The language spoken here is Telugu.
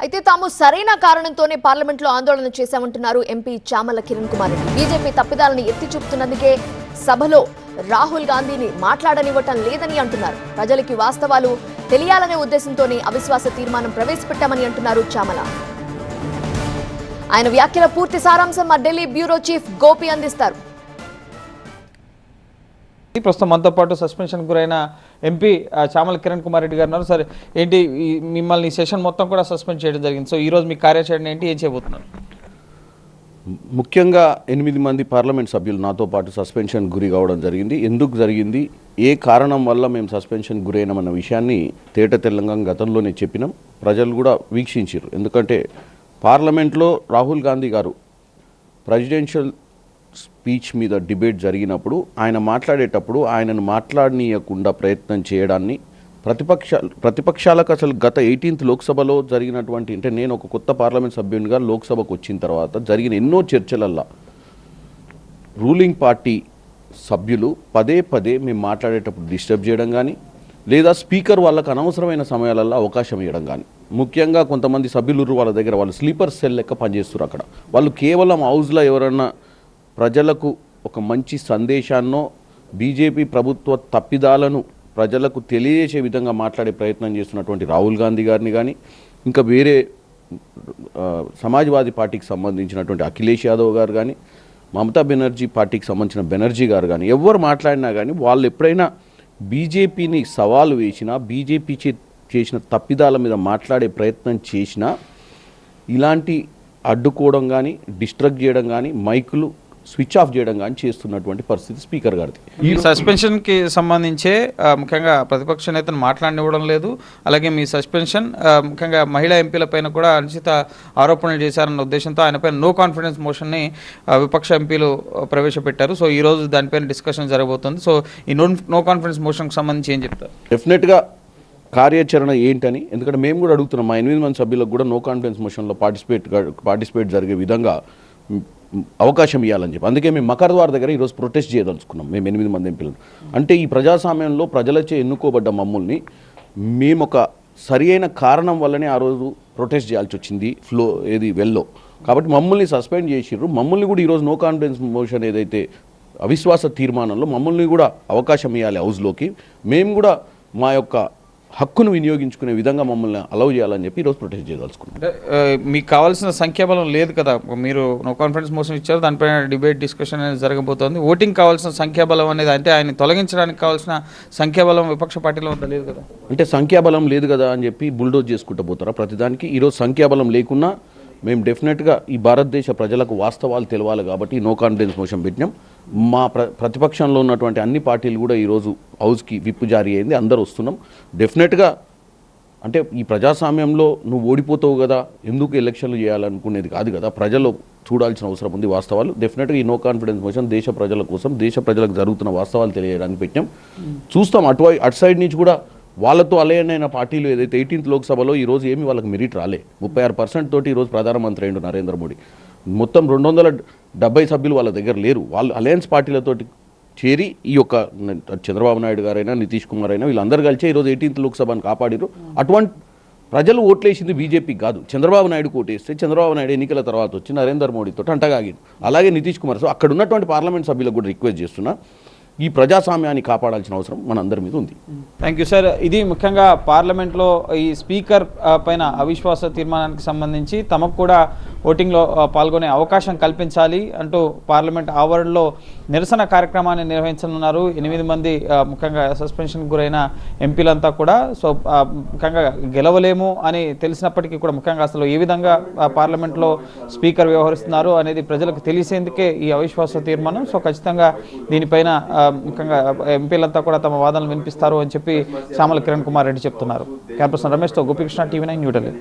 అయితే తాము సరైన కారణంతోనే పార్లమెంట్లో ఆందోళన చేశామంటున్నారు ఎంపీ చామల కిరణ్ కుమార్ రెడ్డి. బీజేపీ తప్పిదాలను ఎత్తి చూపుతున్నందుకే సభలో రాహుల్ గాంధీని మాట్లాడనివ్వటం లేదని అంటున్నారు. ప్రజలకి వాస్తవాలు తెలియాలనే ఉద్దేశంతోనే అవిశ్వాస తీర్మానం ప్రవేశపెట్టామని అంటున్నారు చామల. ఆయన వ్యాఖ్యల పూర్తి సారాంశం మా ఢిల్లీ బ్యూరో చీఫ్ గోపి అందిస్తారు. ప్రస్తుతం మనతో పాటు సస్పెన్షన్ గురైన ఎంపీ చామల కిరణ్ కుమార్ రెడ్డి గారు ఉన్నారు. సరే, ఏంటి మిమ్మల్ని సెషన్ మొత్తం కూడా సస్పెండ్ చేయడం జరిగింది. సో ఈరోజు మీ కార్యాచరణ ఏంటి, ఏం చేయబోతున్నారు? ముఖ్యంగా 8 మంది పార్లమెంట్ సభ్యులు నాతో పాటు సస్పెన్షన్ గురి కావడం జరిగింది. ఎందుకు జరిగింది, ఏ కారణం వల్ల మేము సస్పెన్షన్ గురైనామన్న విషయాన్ని తేటతెల్లంగా గతంలోనే చెప్పినాం. ప్రజలు కూడా వీక్షించారు. ఎందుకంటే పార్లమెంట్లో రాహుల్ గాంధీ గారు ప్రెసిడెన్షియల్ స్పీచ్ మీద డిబేట్ జరిగినప్పుడు ఆయన మాట్లాడేటప్పుడు ఆయనను మాట్లాడనీయకుండా ప్రయత్నం చేయడాన్ని ప్రతిపక్షాలకు అసలు గత 18th లోక్సభలో జరిగినటువంటి, అంటే నేను ఒక కొత్త పార్లమెంట్ సభ్యునిగా లోక్సభకు వచ్చిన తర్వాత జరిగిన ఎన్నో చర్చలల్లో రూలింగ్ పార్టీ సభ్యులు పదే మేము మాట్లాడేటప్పుడు డిస్టర్బ్ చేయడం కానీ, లేదా స్పీకర్ వాళ్ళకు అనవసరమైన సమయాలలో అవకాశం ఇవ్వడం కానీ. ముఖ్యంగా కొంతమంది సభ్యులు వాళ్ళ దగ్గర వాళ్ళు స్లీపర్ సెల్ లెక్క పనిచేస్తారు. అక్కడ వాళ్ళు కేవలం హౌస్లో ఎవరన్నా ప్రజలకు ఒక మంచి సందేశాన్నో బీజేపీ ప్రభుత్వ తప్పిదాలను ప్రజలకు తెలియజేసే విధంగా మాట్లాడే ప్రయత్నం చేస్తున్నటువంటి రాహుల్ గాంధీ గారిని కానీ, ఇంకా వేరే సమాజ్వాదీ పార్టీకి సంబంధించినటువంటి అఖిలేష్ యాదవ్ గారు కానీ, మమతా బెనర్జీ పార్టీకి సంబంధించిన బెనర్జీ గారు కానీ, ఎవరు మాట్లాడినా కానీ వాళ్ళు ఎప్పుడైనా బీజేపీని సవాలు వేసినా, బీజేపీ చేసిన తప్పిదాల మీద మాట్లాడే ప్రయత్నం చేసినా ఇలాంటి అడ్డుకోవడం కానీ, డిస్ట్రాక్ట్ చేయడం కానీ, మైకులు స్విచ్ ఆఫ్ చేయడం కానీ చేస్తున్నటువంటి పరిస్థితి స్పీకర్ గారిది. ఈ సస్పెన్షన్కి సంబంధించే ముఖ్యంగా ప్రతిపక్ష నేతను మాట్లాడనివ్వడం లేదు. అలాగే మీ సస్పెన్షన్ ముఖ్యంగా మహిళా ఎంపీల పైన కూడా అనుచిత ఆరోపణలు చేశారన్న ఉద్దేశంతో ఆయన పైన నో కాన్ఫిడెన్స్ మోషన్ని విపక్ష ఎంపీలు ప్రవేశపెట్టారు. సో ఈరోజు దానిపైన డిస్కషన్ జరగబోతుంది. సో ఈ నో కాన్ఫిడెన్స్ మోషన్కి సంబంధించి ఏం చెప్తారు? డెఫినెట్గా కార్యాచరణ ఏంటని, ఎందుకంటే మేము కూడా అడుగుతున్నాం. మా 8 మంది సభ్యులకు కూడా నో కాన్ఫిడెన్స్ మోషన్లో పార్టిసిపేట్ జరిగే విధంగా అవకాశం ఇవ్వాలని చెప్పి, అందుకే మేము మకర్ద్వార్ దగ్గర ఈరోజు ప్రొటెస్ట్ చేయదలుచుకున్నాం. మేము 8 మంది ఎంపీలను. అంటే ఈ ప్రజాస్వామ్యంలో ప్రజలచే ఎన్నుకోబడ్డ మమ్మల్ని మేము ఒక సరి అయిన కారణం వల్లనే ఆ రోజు ప్రొటెస్ట్ చేయాల్సి వచ్చింది వెల్లో. కాబట్టి మమ్మల్ని సస్పెండ్ చేసిర్రు. మమ్మల్ని కూడా ఈరోజు నో కాన్ఫిడెన్స్ మోషన్ ఏదైతే అవిశ్వాస తీర్మానంలో మమ్మల్ని కూడా అవకాశం ఇవ్వాలి హౌస్లోకి. మేము కూడా మా యొక్క హక్కును వినియోగించుకునే విధంగా మమ్మల్ని అలౌ చేయాలని చెప్పి ఈరోజు ప్రొటెస్ట్ చేయదలుచుకున్నాం. అంటే మీకు కావాల్సిన సంఖ్యాబలం లేదు కదా, మీరు నో కాన్ఫిడెన్స్ మోషన్ ఇచ్చారు, దానిపైన డిబేట్ డిస్కషన్ అనేది జరగబోతోంది. ఓటింగ్ కావాల్సిన సంఖ్యాబలం అనేది, అంటే ఆయన తొలగించడానికి కావాల్సిన సంఖ్యాబలం విపక్ష పార్టీలో ఉందా, లేదు కదా? అంటే సంఖ్యాబలం లేదు కదా అని చెప్పి బుల్డోజ్ చేసుకుంటూ పోతారా ప్రతిదానికి? ఈరోజు సంఖ్యాబలం లేకున్నా మేము డెఫినెట్గా ఈ భారతదేశ ప్రజలకు వాస్తవాలు తెలవాలి కాబట్టి నో కాన్ఫిడెన్స్ మోషన్ పెట్టినాం. మా ప్రతిపక్షంలో ఉన్నటువంటి అన్ని పార్టీలు కూడా ఈరోజు హౌస్కి విప్పు జారీ అయింది. అందరూ వస్తున్నాం. డెఫినెట్గా అంటే ఈ ప్రజాస్వామ్యంలో నువ్వు ఓడిపోతావు కదా, ఎందుకు ఎలక్షన్లు చేయాలనుకునేది కాదు కదా, ప్రజలు చూడాల్సిన అవసరం ఉంది వాస్తవాలు. డెఫినెట్గా ఈ నో కాన్ఫిడెన్స్ మోషన్ దేశ ప్రజల కోసం, దేశ ప్రజలకు జరుగుతున్న వాస్తవాలు తెలియడానికి పెట్టాం. చూస్తాం అటు సైడ్ నుంచి కూడా వాళ్ళతో అలైన్ అయిన పార్టీలు ఏదైతే 18th లోక్సభలో ఈరోజు ఏమి వాళ్ళకి మెరిట్ రాలే. 36% తోటి ఈరోజు ప్రధానమంత్రి అయ్యిండు నరేంద్ర మోడీ. మొత్తం 270 సభ్యులు వాళ్ళ దగ్గర లేరు. వాళ్ళు అలయన్స్ పార్టీలతోటి చేరి ఈ యొక్క చంద్రబాబు నాయుడు గారైనా, నితీష్ కుమార్ అయినా వీళ్ళందరూ కలిసి ఈరోజు 18th లోక్సభను కాపాడిరు. అటువంటి ప్రజలు ఓట్లేసింది బీజేపీకి కాదు, చంద్రబాబు నాయుడుకు ఓటేస్తే చంద్రబాబు నాయుడు ఎన్నికల తర్వాత వచ్చి నరేంద్ర మోడీతో అంటగాగింది. అలాగే నితీష్ కుమార్. సో అక్కడ ఉన్నటువంటి పార్లమెంట్ సభ్యులకు కూడా రిక్వెస్ట్ చేస్తున్నా, ఈ ప్రజాస్వామ్యాన్ని కాపాడాల్సిన అవసరం మనందరి మీద ఉంది. Thank you sir. ఇది ముఖ్యంగా పార్లమెంట్లో ఈ స్పీకర్ పైన అవిశ్వాస తీర్మానానికి సంబంధించి తమకు కూడా ఓటింగ్లో పాల్గొనే అవకాశం కల్పించాలి అంటూ పార్లమెంట్ ఆవరణలో నిరసన కార్యక్రమాన్ని నిర్వహించనున్నారు 8 మంది ముఖ్యంగా సస్పెన్షన్కి గురైన ఎంపీలంతా కూడా. సో ముఖ్యంగా గెలవలేము అని తెలిసినప్పటికీ కూడా, ముఖ్యంగా అసలు ఏ విధంగా పార్లమెంట్లో స్పీకర్ వ్యవహరిస్తున్నారు అనేది ప్రజలకు తెలిసేందుకే ఈ అవిశ్వాస తీర్మానం. సో ఖచ్చితంగా దీనిపైన ముఖ్యంగా ఎంపీలంతా కూడా తమ వాదనలు వినిపిస్తారు అని చెప్పి చామల కిరణ్ కుమార్ రెడ్డి చెప్తున్నారు. కెమెరా పర్సన్ రమేష్తో గోపికృష్ణ, TV9 న్యూఢిల్లీ.